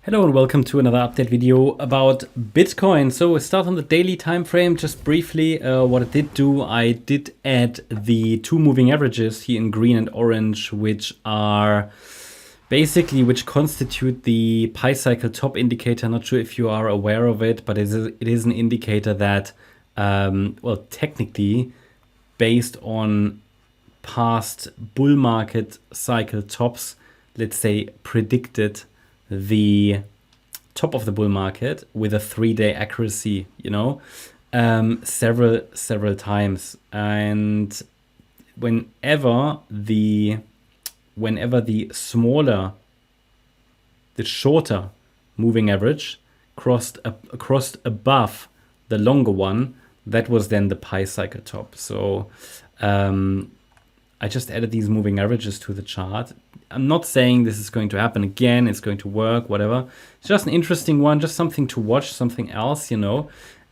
Hello and welcome to another update video about Bitcoin. So we start on the daily time frame. Just briefly, what I did do, I did add the two moving averages here in green and orange, which are basically which constitute the pi cycle top indicator. Not sure if you are aware of it, but it is an indicator that, well, technically based on past bull market cycle tops, let's say predicted the top of the bull market with a 3-day accuracy, several times. And whenever the shorter moving average crossed above the longer one, that was then the pi cycle top. So I just added these moving averages to the chart. I'm not saying this is going to happen again, it's going to work, whatever. It's just an interesting one, just something to watch, something else,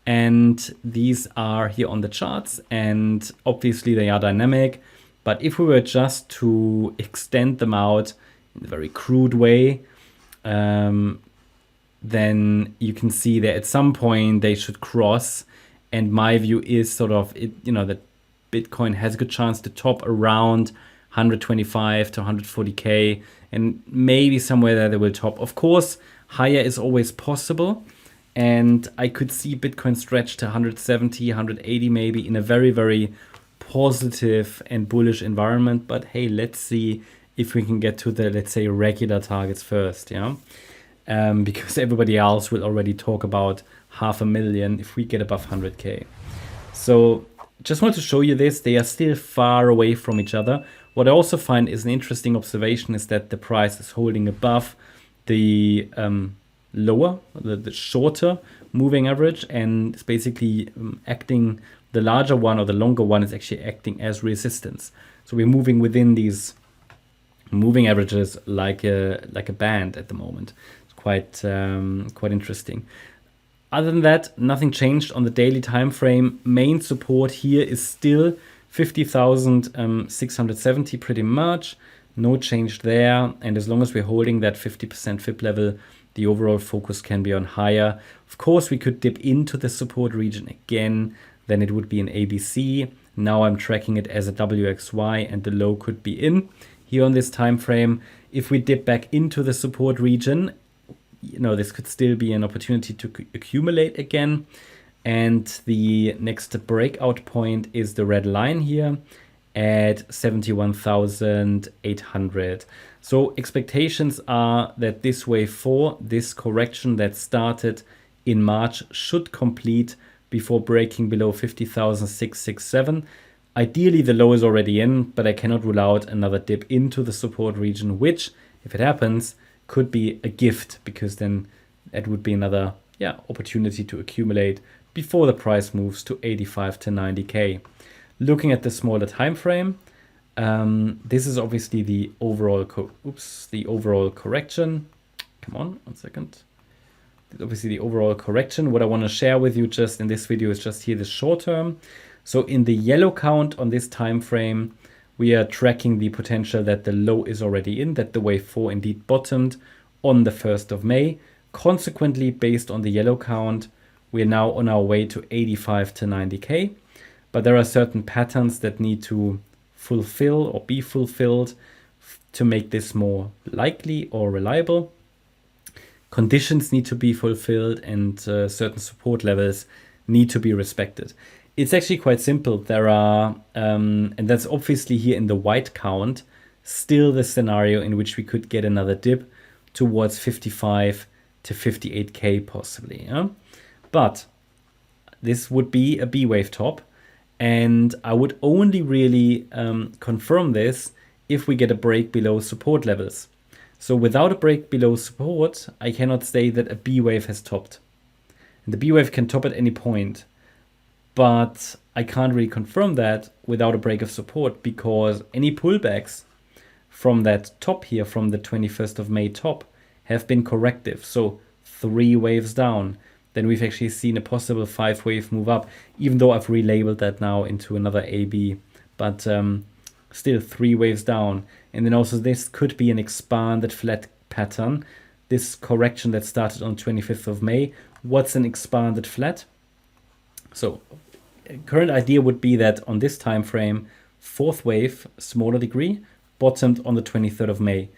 And these are here on the charts, and obviously they are dynamic. But if we were just to extend them out in a very crude way, then you can see that at some point they should cross. And my view is sort of, that Bitcoin has a good chance to top around 125 to 140K, and maybe somewhere there they will top. Of course, higher is always possible, and I could see Bitcoin stretch to 170, 180 maybe in a very, very positive and bullish environment. But hey, let's see if we can get to the, let's say, regular targets first, because everybody else will already talk about 500,000 if we get above 100K. So just want to show you this. They are still far away from each other. What I also find is an interesting observation is that the price is holding above the the shorter moving average, and it's basically acting, the larger one or the longer one is actually acting as resistance. So we're moving within these moving averages like a band at the moment. It's quite interesting. Other than that, nothing changed on the daily time frame. Main support here is still 50,670 pretty much. No change there. And as long as we're holding that 50% FIB level, the overall focus can be on higher. Of course, we could dip into the support region again. Then it would be an ABC. Now I'm tracking it as a WXY, and the low could be in here on this time frame. If we dip back into the support region, this could still be an opportunity to accumulate again. And the next breakout point is the red line here at 71,800. So expectations are that this wave 4, this correction that started in March, should complete before breaking below 50,667. Ideally, the low is already in, but I cannot rule out another dip into the support region, which, if it happens, could be a gift, because then that would be another opportunity to accumulate before the price moves to 85 to 90K. Looking at the smaller time frame, this is obviously the overall correction. Come on, 1 second. Obviously the overall correction. What I want to share with you just in this video is just here the short term. So in the yellow count on this time frame, we are tracking the potential that the low is already in, that the wave 4 indeed bottomed on the 1st of May. Consequently, based on the yellow count, we are now on our way to 85 to 90K. But there are certain patterns that need to fulfill or be fulfilled to make this more likely or reliable. Conditions need to be fulfilled, and certain support levels need to be respected. It's actually quite simple. There are, and that's obviously here in the white count, still the scenario in which we could get another dip towards 55 to 58K possibly. But this would be a B wave top, and I would only really confirm this if we get a break below support levels. So without a break below support, I cannot say that a B wave has topped. And the B wave can top at any point. But I can't really confirm that without a break of support, because any pullbacks from that top here, from the 21st of May top, have been corrective. So 3 waves down. Then we've actually seen a possible 5-wave move up, even though I've relabeled that now into another AB. But still 3 waves down. And then also this could be an expanded flat pattern this correction that started on 25th of May. What's an expanded flat? So current idea would be that on this time frame, fourth wave, smaller degree, bottomed on the 23rd of May.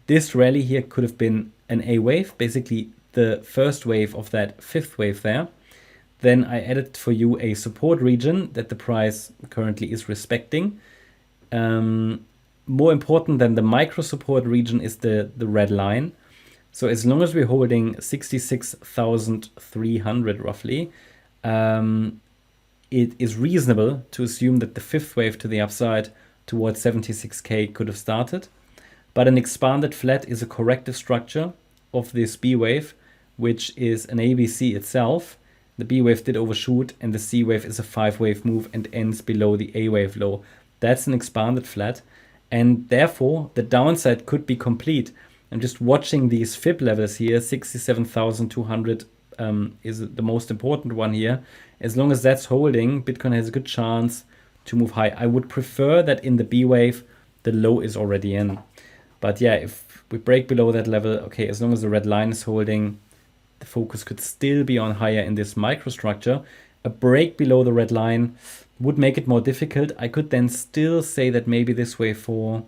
This rally here could have been an A wave, basically the first wave of that fifth wave there. Then I added for you a support region that the price currently is respecting. More important than the micro support region is the red line. So as long as we're holding 66,300 roughly, it is reasonable to assume that the fifth wave to the upside towards 76K could have started. But an expanded flat is a corrective structure of this B wave, which is an ABC itself. The B wave did overshoot, and the C wave is a 5-wave move and ends below the A wave low. That's an expanded flat, and therefore the downside could be complete. I'm just watching these fib levels here. 67,200 is the most important one here. As long as that's holding, Bitcoin has a good chance to move high. I would prefer that in the B wave, the low is already in. But yeah, if we break below that level, okay, as long as the red line is holding, the focus could still be on higher in this microstructure. A break below the red line would make it more difficult. I could then still say that maybe this wave 4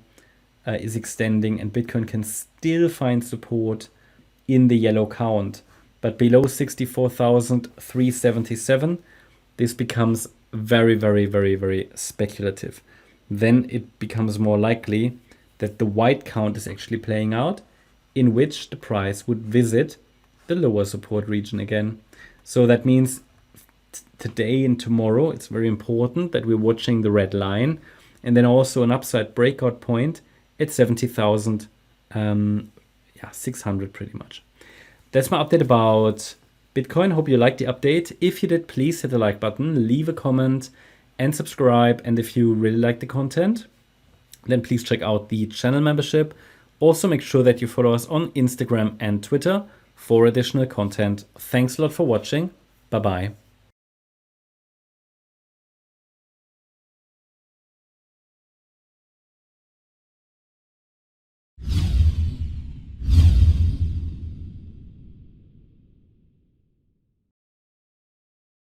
is extending and Bitcoin can still find support in the yellow count. But below 64,377, this becomes very, very, very, very speculative. Then it becomes more likely that the white count is actually playing out, in which the price would visit the lower support region again. So that means today and tomorrow, it's very important that we're watching the red line, and then also an upside breakout point at 70,600 pretty much. That's my update about Bitcoin. Hope you liked the update. If you did, please hit the like button, leave a comment, and subscribe. And if you really like the content, then please check out the channel membership. Also, make sure that you follow us on Instagram and Twitter for additional content. Thanks a lot for watching. Bye-bye.